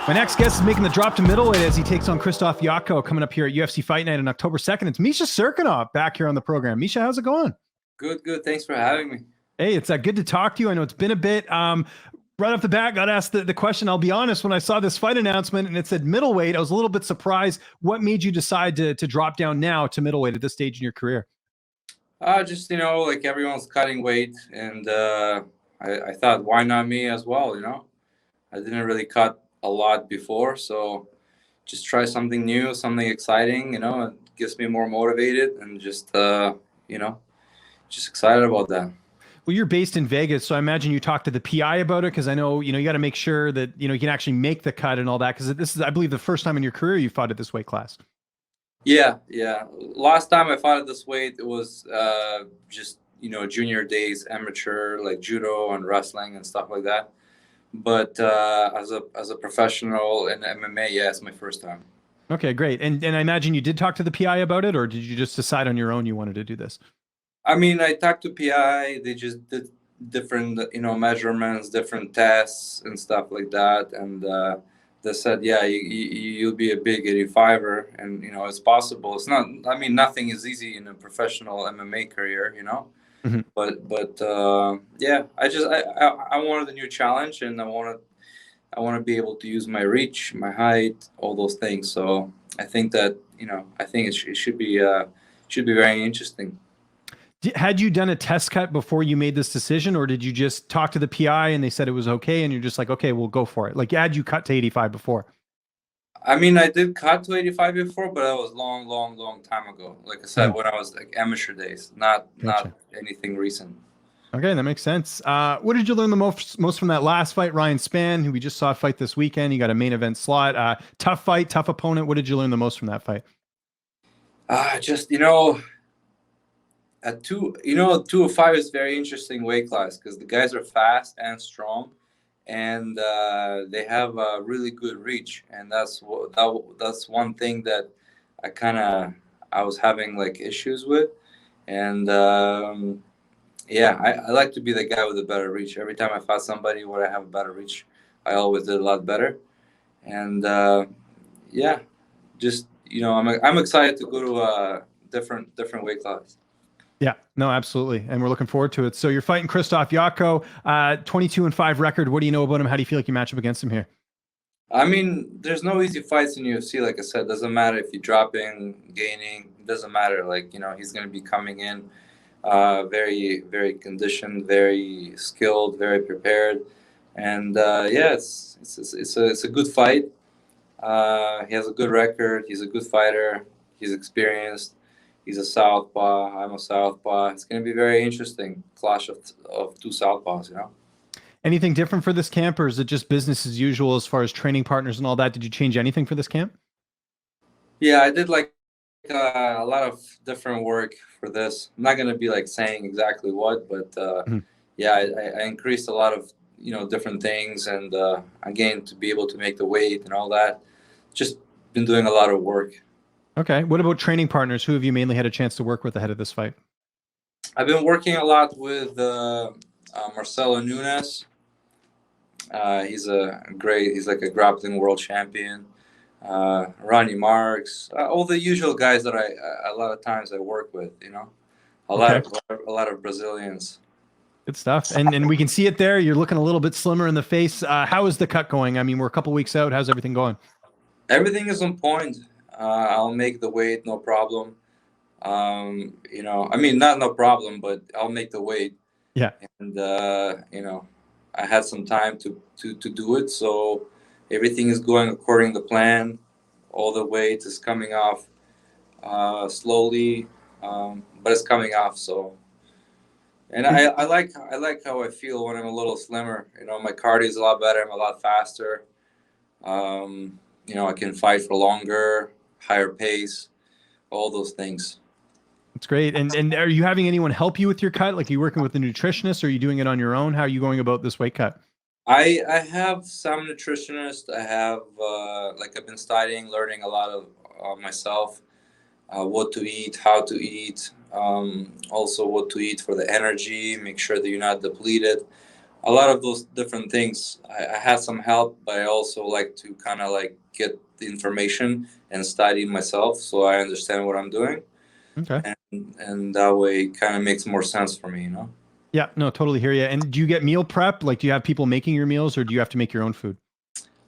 My next guest is making the drop to middleweight as he takes on Krzysztof Jotko coming up here at UFC Fight Night on October 2nd. It's Misha Cirkunov back here on the program. Misha, how's it going? Good. Thanks for having me. Hey, it's good to talk to you. I know it's been a bit. Right off the bat, got asked the question. I'll be honest, when I saw this fight announcement and it said middleweight, I was a little bit surprised. What made you decide to drop down now to middleweight at this stage in your career? Just, like everyone's cutting weight, and I thought, why not me as well, I didn't really cut a lot before, so just try something new, something exciting, it gets me more motivated and just excited about that. Well, you're based in Vegas, so I imagine you talked to the PI about it, because I know, you got to make sure that, you can actually make the cut and all that, because this is, I believe, the first time in your career you fought at this weight class. Yeah. Last time I fought at this weight, it was just, junior days, amateur, like judo and wrestling and stuff like that. But as a professional in MMA, yeah, it's my first time. Okay, great. And I imagine you did talk to the PI about it, or did you just decide on your own you wanted to do this? I mean, I talked to PI. They just did different, measurements, different tests and stuff like that. And they said, yeah, you'll be a big 85er, and it's possible. It's not. I mean, nothing is easy in a professional MMA career, Mm-hmm. But yeah, I wanted a new challenge, and I want to be able to use my reach, my height, all those things. So I think that it should be very interesting. Had you done a test cut before you made this decision, or did you just talk to the PI and they said it was okay and you're just like, okay, we'll go for it? Like, had you cut to 85 before? I mean, I did cut to 85 before, but that was long time ago. Like I said, when I was like amateur days, not anything recent. Okay, that makes sense. What did you learn the most from that last fight, Ryan Spann, who we just saw fight this weekend? You got a main event slot. Tough fight, tough opponent. What did you learn the most from that fight? Just at 205 is very interesting weight class, because the guys are fast and strong, and they have a really good reach, and that's one thing that I was having like issues with, and yeah, I like to be the guy with a better reach. Every time I fought somebody where I have a better reach, I always did a lot better, and yeah, just I'm excited to go to a different weight class. Yeah, no, absolutely. And we're looking forward to it. So you're fighting Krzysztof Jotko, 22-5 record. What do you know about him? How do you feel like you match up against him here? I mean, there's no easy fights in UFC. Like I said, doesn't matter if you're dropping, gaining, it doesn't matter. Like, he's going to be coming in very, very conditioned, very skilled, very prepared. And yeah, it's a good fight. He has a good record. He's a good fighter. He's experienced. He's a southpaw. I'm a southpaw. It's going to be very interesting. Clash of two southpaws, Anything different for this camp, or is it just business as usual as far as training partners and all that? Did you change anything for this camp? Yeah, I did like a lot of different work for this. I'm not going to be like saying exactly what, but yeah, I increased a lot of different things, and again, to be able to make the weight and all that. Just been doing a lot of work. Okay. What about training partners? Who have you mainly had a chance to work with ahead of this fight? I've been working a lot with Marcelo Nunes. He's like a grappling world champion. Ronnie Marks, all the usual guys that a lot of times I work with, a lot of Brazilians. Good stuff. And we can see it there. You're looking a little bit slimmer in the face. How is the cut going? I mean, we're a couple weeks out. How's everything going? Everything is on point. I'll make the weight, no problem. I mean, not no problem, but I'll make the weight. Yeah. And I had some time to do it, so everything is going according to plan. All the weight is coming off slowly, but it's coming off. So, and I like how I feel when I'm a little slimmer. My cardio is a lot better. I'm a lot faster. I can fight for longer, higher pace, all those things. That's great. And are you having anyone help you with your cut? Like, are you working with a nutritionist, or are you doing it on your own? How are you going about this weight cut? I have some nutritionists. I have I've been studying, learning a lot of myself, what to eat, how to eat, also what to eat for the energy. Make sure that you're not depleted. a lot of those different things. I had some help, but I also like to kind of like get the information and study myself, so I understand what I'm doing, Okay. and that way it kind of makes more sense for me, you know. Yeah, no, totally hear you. And do you get meal prep? Like, do you have people making your meals, or do you have to make your own food?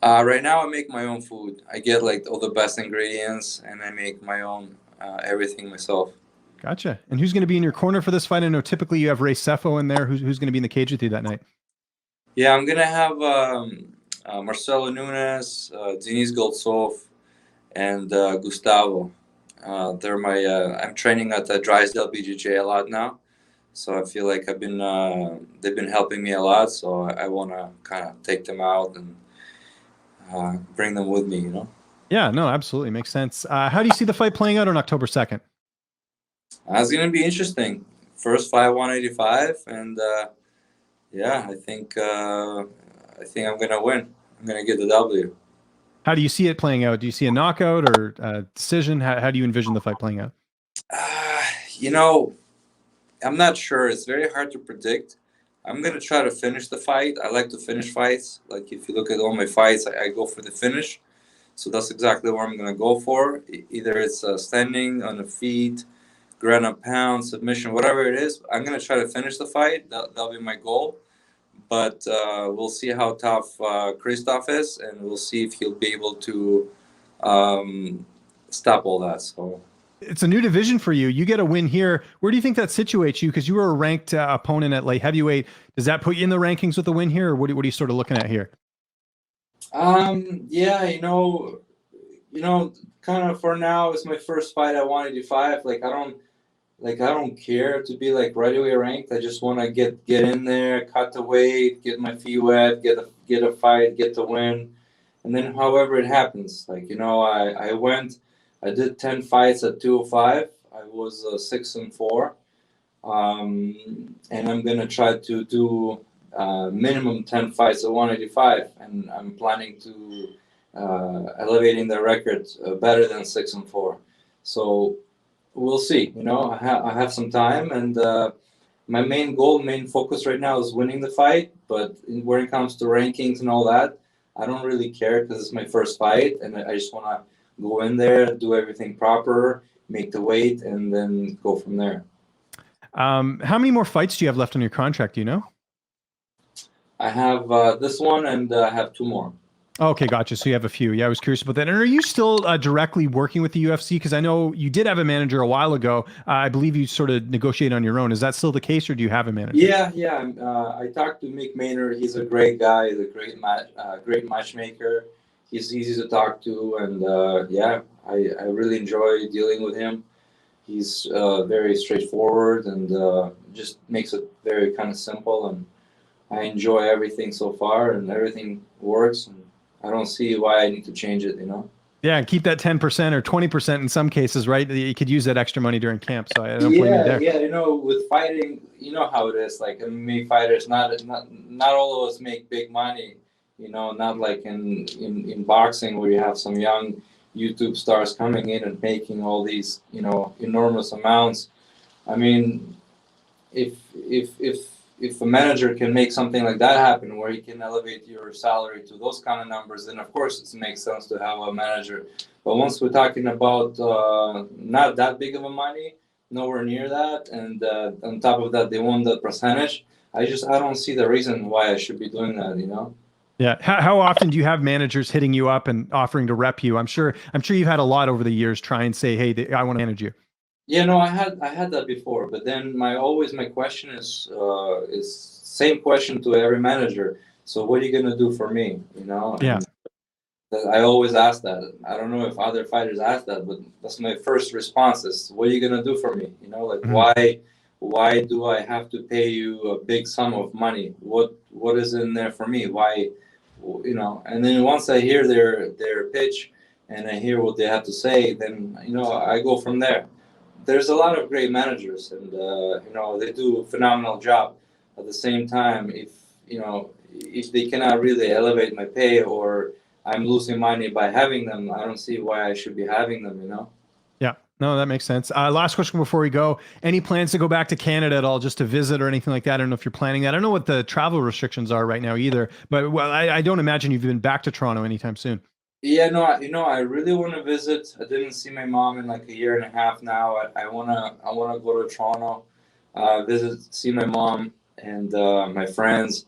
Right now, I make my own food. I get like all the best ingredients, and I make my own everything myself. Gotcha. And who's going to be in your corner for this fight? I know typically you have Ray Sefo in there. Who's going to be in the cage with you that night? Yeah, I'm gonna have Marcelo Nunes, Denis Goltsov, and Gustavo. They're my. I'm training at the Drysdale BJJ a lot now, so I feel like I've been. They've been helping me a lot, so I want to kind of take them out and bring them with me. You know. Yeah, no, absolutely makes sense. How do you see the fight playing out on October 2nd? It's gonna be interesting. First fight 185, and yeah, I think I'm gonna win. I'm gonna get the W. How do you see it playing out? Do you see a knockout or a decision? How do you envision the fight playing out? You know, I'm not sure. It's very hard to predict. I'm gonna try to finish the fight. I like to finish fights. Like if you look at all my fights, I go for the finish. So that's exactly what I'm gonna go for. Either it's standing on the feet, ground and pound, submission, whatever it is. I'm gonna try to finish the fight. That'll be my goal. But we'll see how tough Krzysztof is, and we'll see if he'll be able to stop all that. So It's a new division for you. You get a win here. Where do you think that situates you? Because you were a ranked opponent at light heavyweight. Does that put you in the rankings with the win here, or what are you sort of looking at here? yeah, kind of for now, it's my first fight at 185. I don't care to be like right away ranked. I just want to get in there, cut the weight, get my feet wet, get a fight, get the win, and then however it happens. I did 10 fights at 205. I was 6-4, and I'm gonna try to do minimum 10 fights at 185, and I'm planning to elevating the record better than 6-4. So we'll see. I have some time, and my main focus right now is winning the fight. But when it comes to rankings and all that, I don't really care because it's my first fight, and I just want to go in there, do everything proper, make the weight, and then go from there. How many more fights do you have left on your contract? Do you know? I have this one, and I have 2 more. Okay, gotcha. So you have a few. Yeah, I was curious about that. And are you still directly working with the UFC? Because I know you did have a manager a while ago. I believe you sort of negotiate on your own. Is that still the case, or do you have a manager? Yeah. I talked to Mick Maynard. He's a great guy. He's a great matchmaker. He's easy to talk to, and yeah, I really enjoy dealing with him. He's very straightforward and just makes it very kind of simple. And I enjoy everything so far, and everything works. And I don't see why I need to change it. Yeah, and keep that 10% or 20% in some cases, right? You could use that extra money during camp. So I don't blame you there. Yeah. With fighting, you know how it is. Like MMA fighters, not all of us make big money. Not like in boxing where you have some young YouTube stars coming in and making all these enormous amounts. I mean, if a manager can make something like that happen, where he can elevate your salary to those kind of numbers, then of course it makes sense to have a manager. But once we're talking about not that big of a money, nowhere near that, and on top of that, they want the percentage. I don't see the reason why I should be doing that. Yeah. How often do you have managers hitting you up and offering to rep you? I'm sure you've had a lot over the years try and say, hey, I want to manage you. Yeah, no, I had that before, but then my question is same question to every manager. So what are you gonna do for me? Yeah. I always ask that. I don't know if other fighters ask that, but that's my first response: is what are you gonna do for me? Why do I have to pay you a big sum of money? What is in there for me? Why, And then once I hear their pitch and I hear what they have to say, then I go from there. There's a lot of great managers, and they do a phenomenal job. At the same time, if they cannot really elevate my pay, or I'm losing money by having them, I don't see why I should be having them. Yeah, No, that makes sense. Last question before we go. Any plans to go back to Canada at all, just to visit or anything like that? I don't know if you're planning that. I don't know what the travel restrictions are right now either, but well, I don't imagine you've been back to Toronto anytime soon. Yeah, no, I really want to visit. I didn't see my mom in like a year and a half now. I wanna go to Toronto, visit, see my mom and my friends.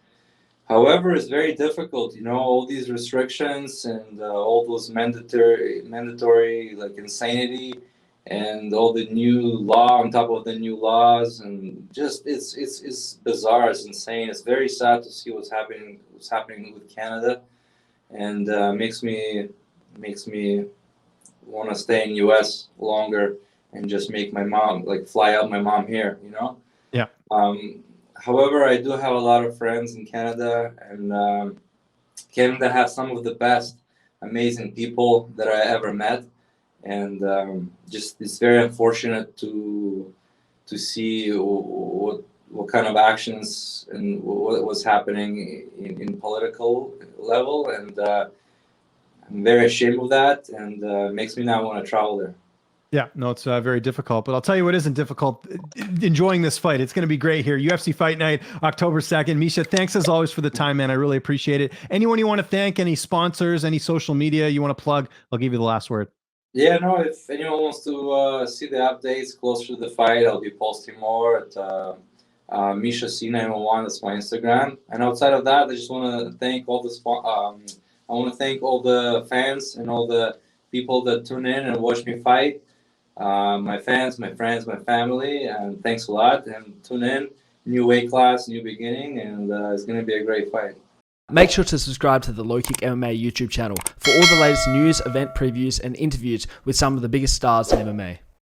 However, it's very difficult, all these restrictions and all those mandatory like insanity, and all the new law on top of the new laws, and just it's bizarre, it's insane. It's very sad to see what's happening with Canada, and makes me want to stay in U.S. longer and just make my mom like fly out my mom here. Yeah. However, I do have a lot of friends in Canada, and Canada has some of the best, amazing people that I ever met, and just it's very unfortunate to see what kind of actions and what was happening in political level, and I'm very ashamed of that, and makes me not want to travel there. Yeah, no, it's very difficult, but I'll tell you what isn't difficult, enjoying this fight. It's going to be great here. UFC Fight Night, October 2nd. Misha, thanks as always for the time, man. I really appreciate it. Anyone you want to thank, any sponsors, any social media you want to plug, I'll give you the last word. Yeah, no, if anyone wants to see the updates closer to the fight, I'll be posting more at Misha C901. That's my Instagram. And outside of that, I just want to thank all I want to thank all the fans and all the people that tune in and watch me fight. My fans, my friends, my family, and thanks a lot. And tune in, new weight class, new beginning, and it's going to be a great fight. Make sure to subscribe to the LowKick MMA YouTube channel for all the latest news, event previews, and interviews with some of the biggest stars in MMA.